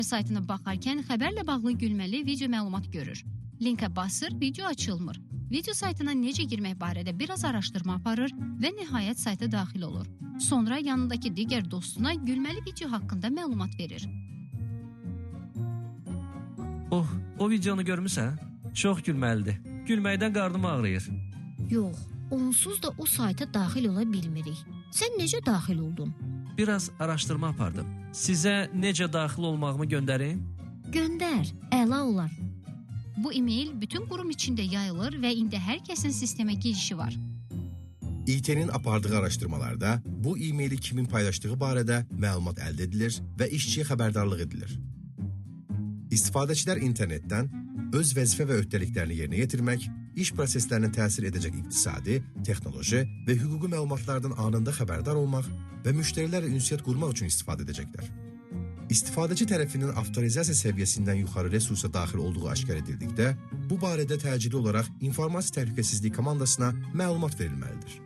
saytına baxarkən xəbərlə bağlı gülməli video məlumat görür. Linkə basır, video açılmır. Video saytına necə girmək barədə biraz araşdırma aparır və nəhayət sayta daxil olur. Sonra yanındakı digər dostuna gülməli video haqqında məlumat verir. O videonu görmüsən? Çox gülməlidir. Gülməkdən qarnım ağrıyır. Yox, onsuz da o sayta daxil ola bilmirik. Sən necə daxil oldun? Biraz araşdırma apardım. Sizə necə daxil olmağımı göndərim? Göndər, əla olar. Bu e-mail bütün qurum içində yayılır və indi hər kəsin sistemə girişi var. İT'nin apardığı araşdırmalarda bu e-maili kimin paylaşdığı barədə məlumat əldə edilir və işçiyə xəbərdarlıq edilir. İstifadəçilər internetdən öz vəzifə və öhdəliklərini yerinə yetirmək, iş proseslərinə təsir edəcək iqtisadi, texnoloji və hüquqi məlumatlardan anında xəbərdar olmaq və müştərilərlə ünsiyyət qurmaq üçün istifadə edəcəklər. İstifadəçi tərəfindən avtorizasiya səviyyəsindən yuxarı resursa daxil olduğu aşkar edildikdə, bu barədə təcili olaraq informasiya təhlükəsizliyi komandasına məlumat verilməlidir.